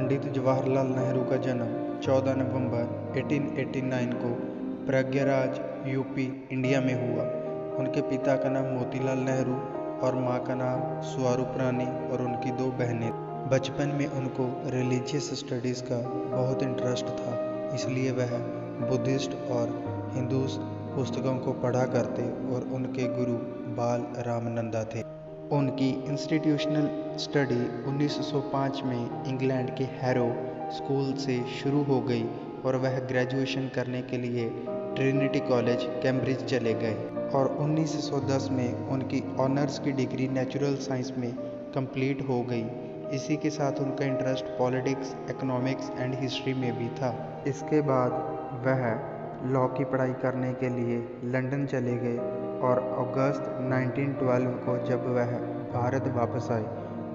पंडित जवाहरलाल नेहरू का जन्म 14 नवंबर 1889 को प्रयागराज, यूपी, इंडिया में हुआ। उनके पिता का नाम मोतीलाल नेहरू और मां का नाम स्वरूप रानी और उनकी 2 बहनें। बचपन में उनको रिलीजियस स्टडीज़ का बहुत इंटरेस्ट था, इसलिए वह बुद्धिस्ट और हिंदू पुस्तकों को पढ़ा करते और उनके गुरु बाल रामानंदा थे। उनकी इंस्टीट्यूशनल स्टडी 1905 में इंग्लैंड के हैरो स्कूल से शुरू हो गई और वह ग्रेजुएशन करने के लिए ट्रिनिटी कॉलेज, कैम्ब्रिज चले गए और 1910 में उनकी ऑनर्स की डिग्री नेचुरल साइंस में कंप्लीट हो गई। इसी के साथ उनका interest politics, economics and history में भी था। इसके बाद वह लॉ की पढ़ाई करने के लिए लंदन चले गए और अगस्त 1912 को जब वह भारत वापस आए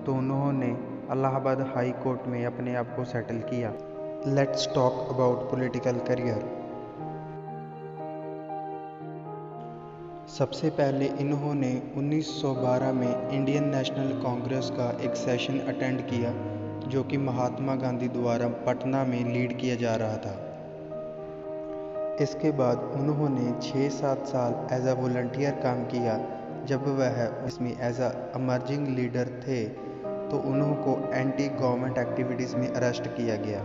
तो उन्होंने इलाहाबाद हाई कोर्ट में अपने आप को सेटल किया। Let's talk about political career. सबसे पहले इन्होंने 1912 में इंडियन नेशनल कांग्रेस का एक सेशन अटेंड किया जो कि महात्मा गांधी द्वारा पटना में लीड किया जा रहा था। इसके बाद उन्होंने 6-7 साल एज अ वॉलंटियर काम किया। जब वह इसमें एज अ इमर्जिंग लीडर थे तो उनको एंटी गवर्नमेंट एक्टिविटीज़ में अरेस्ट किया गया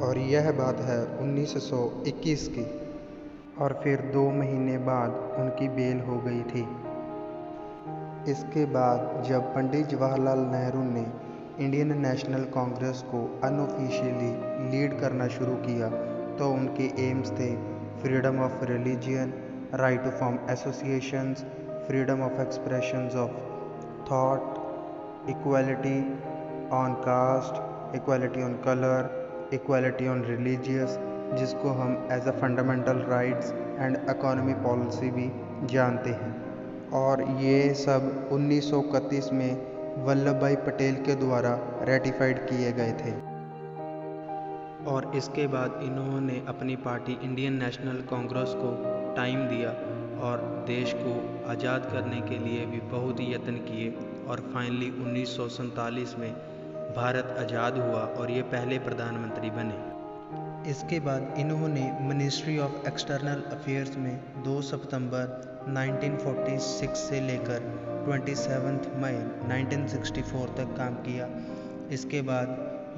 और यह बात है 1921 की। और फिर 2 महीने बाद उनकी बेल हो गई थी। इसके बाद जब पंडित जवाहरलाल नेहरू ने इंडियन नेशनल कांग्रेस को अनऑफिशियली लीड करना शुरू किया तो उनके एम्स थे freedom of religion, right to form associations, freedom of expressions of thought, equality on caste, equality on colour, equality on religious, जिसको हम as a fundamental rights and economy policy भी जानते हैं। और ये सब 1931 में वल्लभ भाई पटेल के द्वारा रेटिफाइड किए गए थे। और इसके बाद इन्होंने अपनी पार्टी इंडियन नेशनल कांग्रेस को टाइम दिया और देश को आज़ाद करने के लिए भी बहुत यत्न किए और फाइनली 1947 में भारत आज़ाद हुआ और ये पहले प्रधानमंत्री बने। इसके बाद इन्होंने मिनिस्ट्री ऑफ एक्सटर्नल अफेयर्स में 2 सितंबर 1946 से लेकर 27 मई 1964 तक काम किया। इसके बाद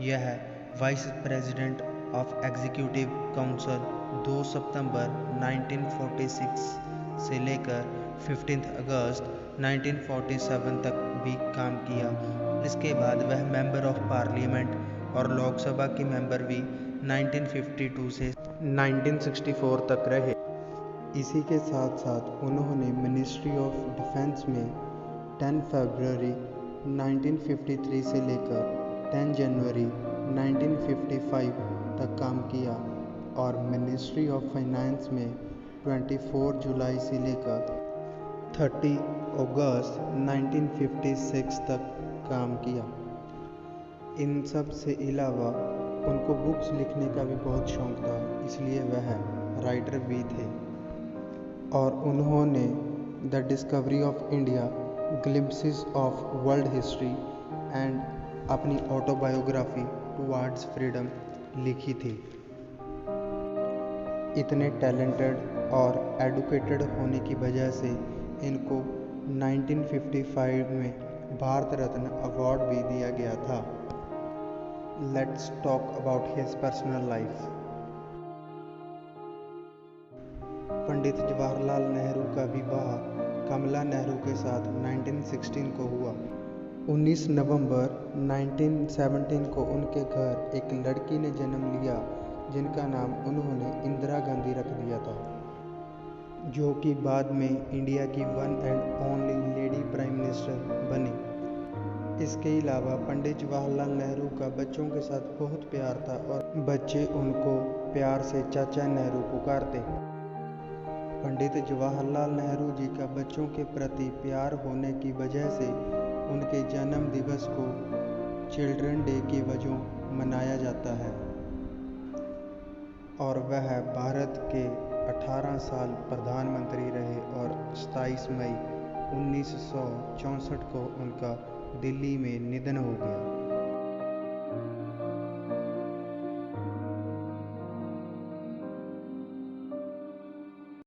यह vice president of executive council 2 सितंबर 1946 से लेकर 15 अगस्त 1947 तक भी काम किया। इसके बाद वह मेंबर ऑफ पार्लियामेंट और लोकसभा की मेंबर भी 1952 से 1964 तक रहे। इसी के साथ साथ उन्होंने मिनिस्ट्री ऑफ डिफेंस में 10 फरवरी 1953 से लेकर 10 जनवरी 1955 तक काम किया और मिनिस्ट्री ऑफ फाइनेंस में 24 जुलाई से लेकर 30 अगस्त 1956 तक काम किया। इन सब से अलावा उनको बुक्स लिखने का भी बहुत शौक था, इसलिए वह राइटर भी थे। और उन्होंने the discovery of India, glimpses of world history and अपनी ऑटोबायोग्राफी टुवर्ड्स फ्रीडम लिखी थी। इतने टैलेंटेड और एडुकेटेड होने की वजह से इनको 1955 में भारत रत्न अवार्ड भी दिया गया था। Let's talk about his personal life. Pandit Jawaharlal Nehru का विवाह कमला नेहरू के साथ 1916 को हुआ। 19 नवंबर 1917 को उनके घर एक लड़की ने जन्म लिया जिनका नाम उन्होंने इंदिरा गांधी रख दिया था, जो कि बाद में इंडिया की one and only lady prime minister बनी। इसके अलावा पंडित जवाहरलाल नेहरू का बच्चों के साथ बहुत प्यार था और बच्चे उनको प्यार से चाचा नेहरू पुकारते। पंडित जवाहरलाल नेहरू जी का बच्चों के प्रति प्यार होने की वजह से उनके जन्म दिवस को चिल्ड्रन डे की वजह मनाया जाता है और वह भारत के 18 साल प्रधानमंत्री रहे और 27 मई 1964 को उनका दिल्ली में निधन हो गया।